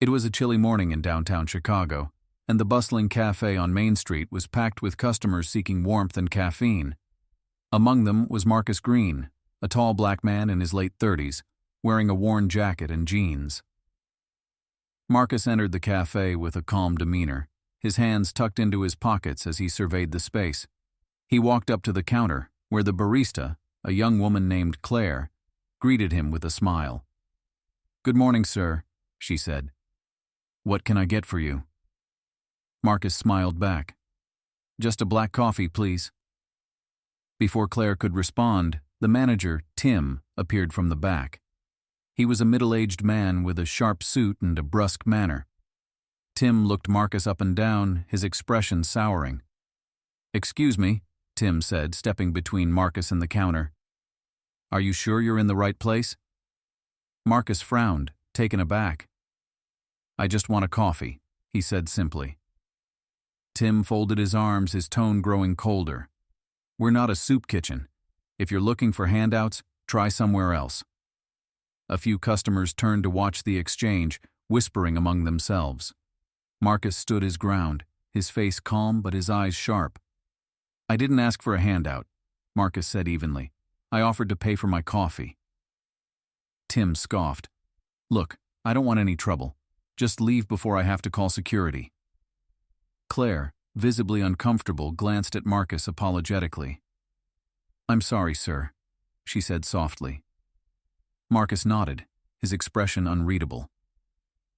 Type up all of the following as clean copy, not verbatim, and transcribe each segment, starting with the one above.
It was a chilly morning in downtown Chicago, and the bustling cafe on Main Street was packed with customers seeking warmth and caffeine. Among them was Marcus Green, a tall black man in his late 30s, wearing a worn jacket and jeans. Marcus entered the cafe with a calm demeanor, his hands tucked into his pockets as he surveyed the space. He walked up to the counter, where the barista, a young woman named Claire, greeted him with a smile. "Good morning, sir," she said. "What can I get for you?" Marcus smiled back. "Just a black coffee, please." Before Claire could respond, the manager, Tim, appeared from the back. He was a middle-aged man with a sharp suit and a brusque manner. Tim looked Marcus up and down, his expression souring. "Excuse me," Tim said, stepping between Marcus and the counter. "Are you sure you're in the right place?" Marcus frowned, taken aback. "I just want a coffee," he said simply. Tim folded his arms, his tone growing colder. "We're not a soup kitchen. If you're looking for handouts, try somewhere else." A few customers turned to watch the exchange, whispering among themselves. Marcus stood his ground, his face calm but his eyes sharp. "I didn't ask for a handout," Marcus said evenly. "I offered to pay for my coffee." Tim scoffed. "Look, I don't want any trouble. Just leave before I have to call security." Claire, visibly uncomfortable, glanced at Marcus apologetically. "I'm sorry, sir," she said softly. Marcus nodded, his expression unreadable.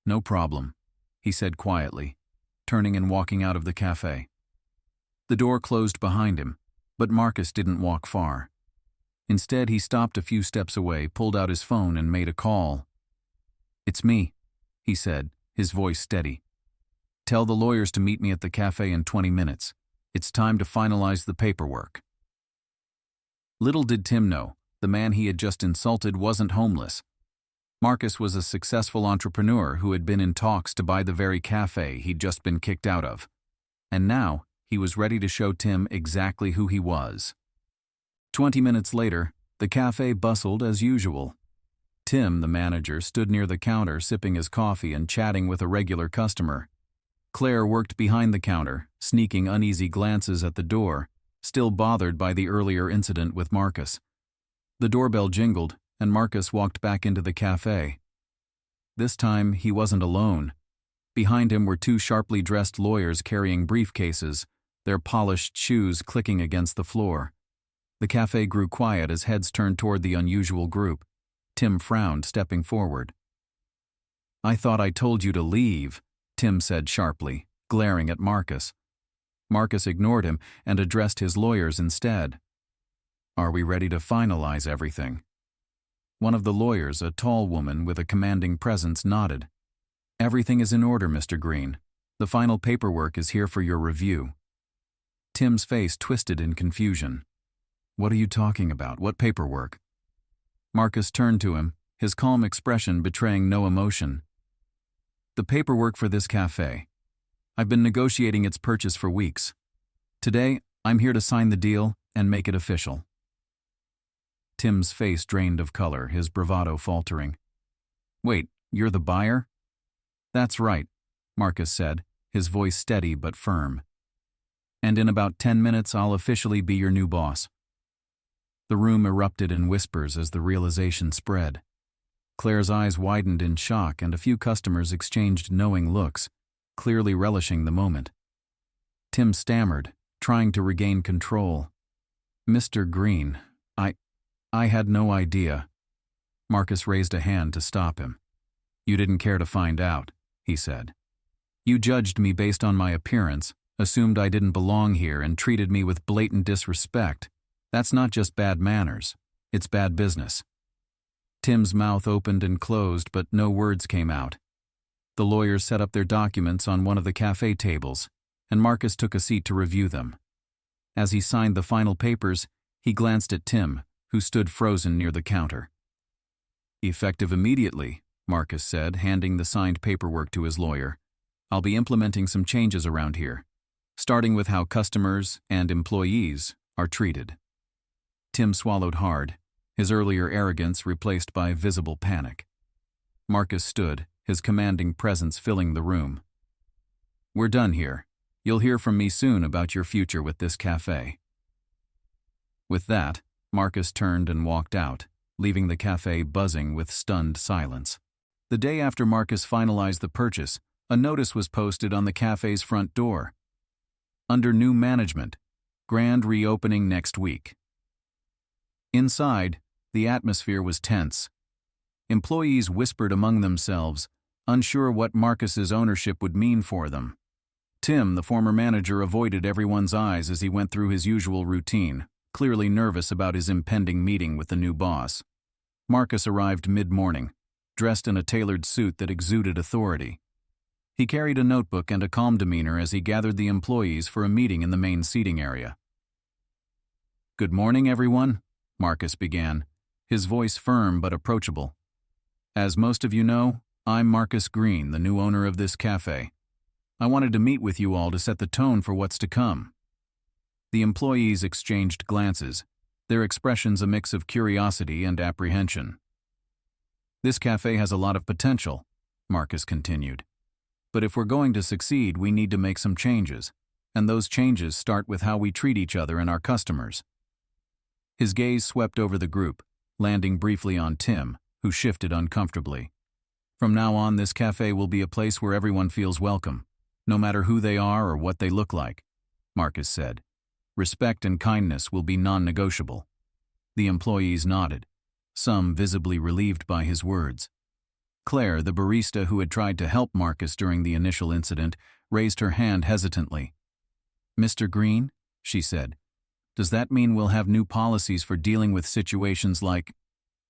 "No problem," he said quietly, turning and walking out of the cafe. The door closed behind him, but Marcus didn't walk far. Instead, he stopped a few steps away, pulled out his phone, and made a call. "It's me," he said, his voice steady. "Tell the lawyers to meet me at the cafe in 20 minutes. It's time to finalize the paperwork." Little did Tim know, the man he had just insulted wasn't homeless. Marcus was a successful entrepreneur who had been in talks to buy the very cafe he'd just been kicked out of. And now, he was ready to show Tim exactly who he was. 20 minutes later, the cafe bustled as usual. Tim, the manager, stood near the counter sipping his coffee and chatting with a regular customer. Claire worked behind the counter, sneaking uneasy glances at the door, still bothered by the earlier incident with Marcus. The doorbell jingled, and Marcus walked back into the cafe. This time, he wasn't alone. Behind him were two sharply dressed lawyers carrying briefcases, their polished shoes clicking against the floor. The cafe grew quiet as heads turned toward the unusual group. Tim frowned, stepping forward. "I thought I told you to leave," Tim said sharply, glaring at Marcus. Marcus ignored him and addressed his lawyers instead. "Are we ready to finalize everything?" One of the lawyers, a tall woman with a commanding presence, nodded. "Everything is in order, Mr. Green. The final paperwork is here for your review." Tim's face twisted in confusion. "What are you talking about? What paperwork?" Marcus turned to him, his calm expression betraying no emotion. "The paperwork for this cafe. I've been negotiating its purchase for weeks. Today, I'm here to sign the deal and make it official." Tim's face drained of color, his bravado faltering. "Wait, you're the buyer?" "That's right," Marcus said, his voice steady but firm. "And in about 10 minutes, I'll officially be your new boss." The room erupted in whispers as the realization spread. Claire's eyes widened in shock, and a few customers exchanged knowing looks, clearly relishing the moment. Tim stammered, trying to regain control. "Mr. Green, I had no idea." Marcus raised a hand to stop him. "You didn't care to find out," he said. "You judged me based on my appearance, assumed I didn't belong here, and treated me with blatant disrespect. That's not just bad manners, it's bad business." Tim's mouth opened and closed, but no words came out. The lawyers set up their documents on one of the cafe tables, and Marcus took a seat to review them. As he signed the final papers, he glanced at Tim, who stood frozen near the counter. "Effective immediately," Marcus said, handing the signed paperwork to his lawyer. "I'll be implementing some changes around here, starting with how customers and employees are treated." Tim swallowed hard, his earlier arrogance replaced by visible panic. Marcus stood, his commanding presence filling the room. "We're done here. You'll hear from me soon about your future with this cafe." With that, Marcus turned and walked out, leaving the cafe buzzing with stunned silence. The day after Marcus finalized the purchase, a notice was posted on the cafe's front door. Under new management, grand reopening next week. Inside, the atmosphere was tense. Employees whispered among themselves, unsure what Marcus's ownership would mean for them. Tim, the former manager, avoided everyone's eyes as he went through his usual routine, clearly nervous about his impending meeting with the new boss. Marcus arrived mid-morning, dressed in a tailored suit that exuded authority. He carried a notebook and a calm demeanor as he gathered the employees for a meeting in the main seating area. "Good morning, everyone," Marcus began, his voice firm but approachable. "As most of you know, I'm Marcus Green, the new owner of this cafe. I wanted to meet with you all to set the tone for what's to come." The employees exchanged glances, their expressions a mix of curiosity and apprehension. "This cafe has a lot of potential," Marcus continued. "But if we're going to succeed, we need to make some changes, and those changes start with how we treat each other and our customers." His gaze swept over the group, landing briefly on Tim, who shifted uncomfortably. "From now on, this cafe will be a place where everyone feels welcome, no matter who they are or what they look like," Marcus said. "Respect and kindness will be non-negotiable." The employees nodded, some visibly relieved by his words. Claire, the barista who had tried to help Marcus during the initial incident, raised her hand hesitantly. "Mr. Green," she said, "does that mean we'll have new policies for dealing with situations like,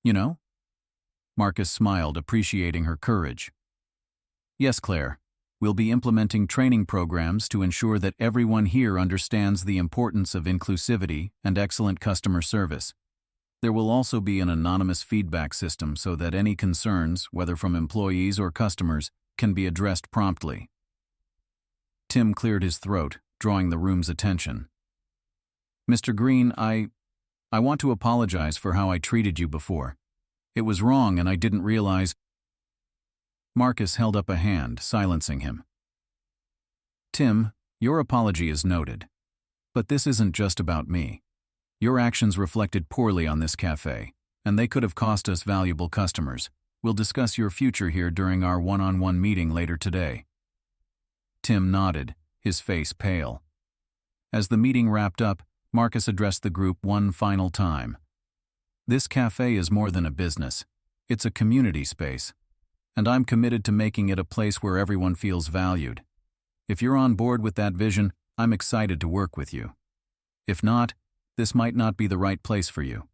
you know?" Marcus smiled, appreciating her courage. "Yes, Claire. We'll be implementing training programs to ensure that everyone here understands the importance of inclusivity and excellent customer service. There will also be an anonymous feedback system so that any concerns, whether from employees or customers, can be addressed promptly." Tim cleared his throat, drawing the room's attention. "Mr. Green, I want to apologize for how I treated you before. It was wrong and I didn't realize—" Marcus held up a hand, silencing him. "Tim, your apology is noted. But this isn't just about me. Your actions reflected poorly on this cafe, and they could have cost us valuable customers. We'll discuss your future here during our one-on-one meeting later today." Tim nodded, his face pale. As the meeting wrapped up, Marcus addressed the group one final time. "This cafe is more than a business. It's a community space. And I'm committed to making it a place where everyone feels valued. If you're on board with that vision, I'm excited to work with you. If not, this might not be the right place for you."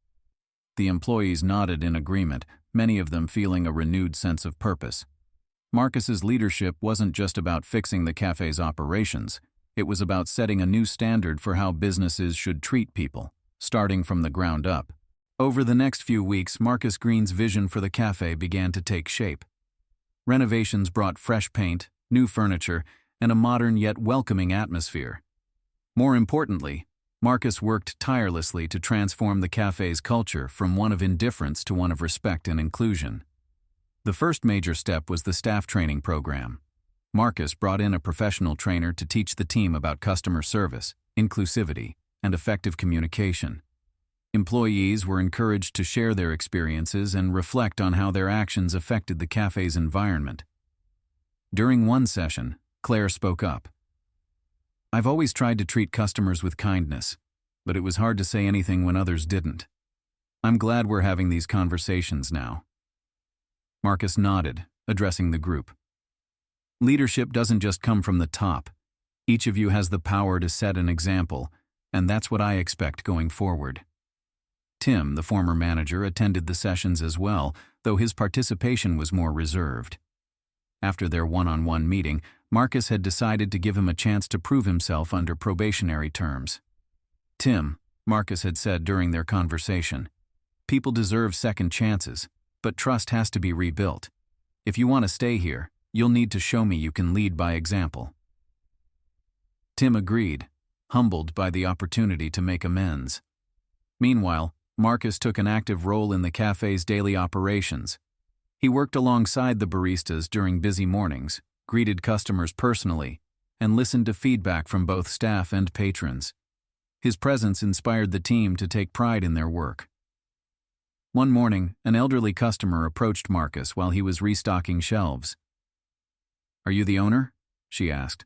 The employees nodded in agreement, many of them feeling a renewed sense of purpose. Marcus's leadership wasn't just about fixing the cafe's operations, it was about setting a new standard for how businesses should treat people, starting from the ground up. Over the next few weeks, Marcus Green's vision for the cafe began to take shape. Renovations brought fresh paint, new furniture, and a modern yet welcoming atmosphere. More importantly, Marcus worked tirelessly to transform the cafe's culture from one of indifference to one of respect and inclusion. The first major step was the staff training program. Marcus brought in a professional trainer to teach the team about customer service, inclusivity, and effective communication. Employees were encouraged to share their experiences and reflect on how their actions affected the cafe's environment. During one session, Claire spoke up. "I've always tried to treat customers with kindness, but it was hard to say anything when others didn't. I'm glad we're having these conversations now." Marcus nodded, addressing the group. "Leadership doesn't just come from the top. Each of you has the power to set an example, and that's what I expect going forward." Tim, the former manager, attended the sessions as well, though his participation was more reserved. After their one-on-one meeting, Marcus had decided to give him a chance to prove himself under probationary terms. "Tim," Marcus had said during their conversation, "people deserve second chances, but trust has to be rebuilt. If you want to stay here, you'll need to show me you can lead by example." Tim agreed, humbled by the opportunity to make amends. Meanwhile, Marcus took an active role in the cafe's daily operations. He worked alongside the baristas during busy mornings, greeted customers personally, and listened to feedback from both staff and patrons. His presence inspired the team to take pride in their work. One morning, an elderly customer approached Marcus while he was restocking shelves. "Are you the owner?" she asked.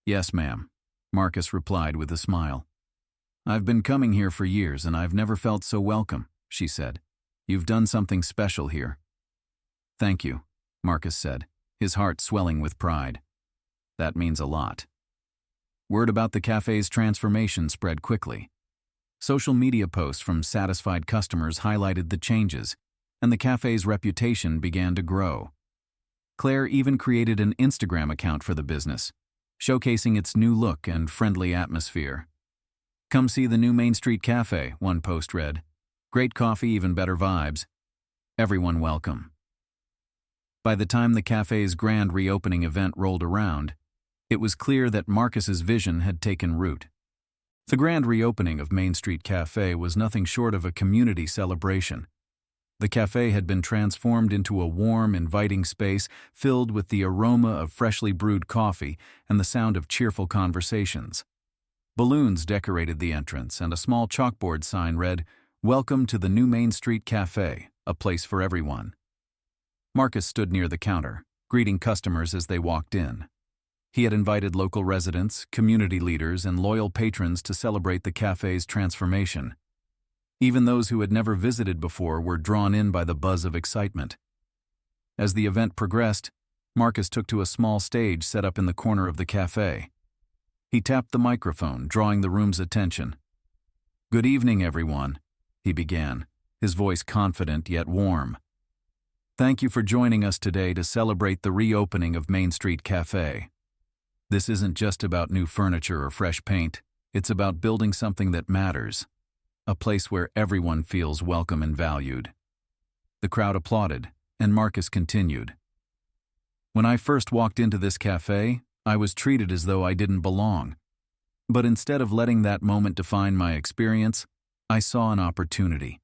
"Yes, ma'am," Marcus replied with a smile. "I've been coming here for years and I've never felt so welcome," she said. "You've done something special here." "Thank you," Marcus said, his heart swelling with pride. "That means a lot." Word about the cafe's transformation spread quickly. Social media posts from satisfied customers highlighted the changes, and the cafe's reputation began to grow. Claire even created an Instagram account for the business, showcasing its new look and friendly atmosphere. "Come see the new Main Street Cafe," one post read. "Great coffee, even better vibes. Everyone welcome." By the time the cafe's grand reopening event rolled around, it was clear that Marcus's vision had taken root. The grand reopening of Main Street Cafe was nothing short of a community celebration. The cafe had been transformed into a warm, inviting space filled with the aroma of freshly brewed coffee and the sound of cheerful conversations. Balloons decorated the entrance, and a small chalkboard sign read, "Welcome to the new Main Street Cafe, a place for everyone." Marcus stood near the counter, greeting customers as they walked in. He had invited local residents, community leaders, and loyal patrons to celebrate the cafe's transformation. Even those who had never visited before were drawn in by the buzz of excitement. As the event progressed, Marcus took to a small stage set up in the corner of the cafe. He tapped the microphone, drawing the room's attention. "Good evening, everyone," he began, his voice confident yet warm. "Thank you for joining us today to celebrate the reopening of Main Street Cafe. This isn't just about new furniture or fresh paint, it's about building something that matters, a place where everyone feels welcome and valued." The crowd applauded, and Marcus continued. "When I first walked into this cafe, I was treated as though I didn't belong. But instead of letting that moment define my experience, I saw an opportunity.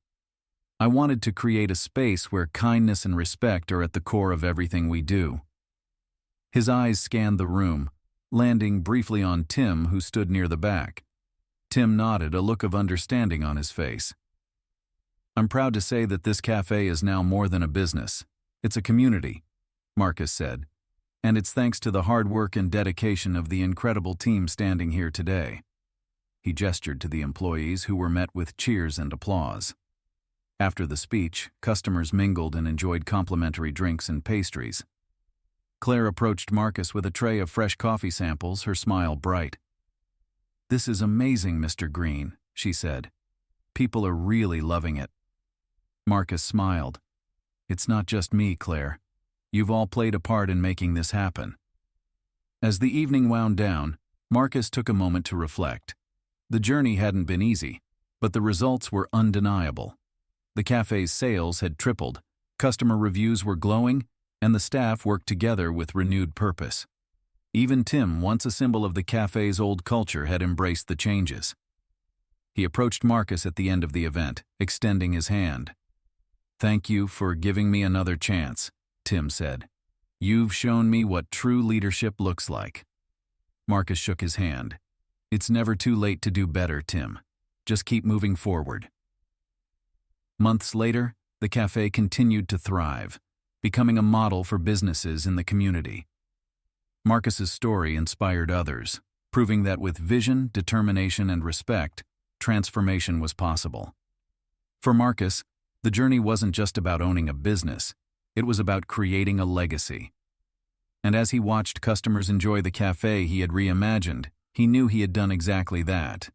I wanted to create a space where kindness and respect are at the core of everything we do." His eyes scanned the room, landing briefly on Tim, who stood near the back. Tim nodded, a look of understanding on his face. "I'm proud to say that this cafe is now more than a business. It's a community," Marcus said. "And it's thanks to the hard work and dedication of the incredible team standing here today." He gestured to the employees, who were met with cheers and applause. After the speech, customers mingled and enjoyed complimentary drinks and pastries. Claire approached Marcus with a tray of fresh coffee samples, her smile bright. "This is amazing, Mr. Green," she said. "People are really loving it." Marcus smiled. "It's not just me, Claire. You've all played a part in making this happen." As the evening wound down, Marcus took a moment to reflect. The journey hadn't been easy, but the results were undeniable. The cafe's sales had tripled, customer reviews were glowing, and the staff worked together with renewed purpose. Even Tim, once a symbol of the cafe's old culture, had embraced the changes. He approached Marcus at the end of the event, extending his hand. "Thank you for giving me another chance," Tim said. "You've shown me what true leadership looks like." Marcus shook his hand. "It's never too late to do better, Tim. Just keep moving forward." Months later, the cafe continued to thrive, becoming a model for businesses in the community. Marcus's story inspired others, proving that with vision, determination, and respect, transformation was possible. For Marcus, the journey wasn't just about owning a business, it was about creating a legacy. And as he watched customers enjoy the cafe he had reimagined, he knew he had done exactly that.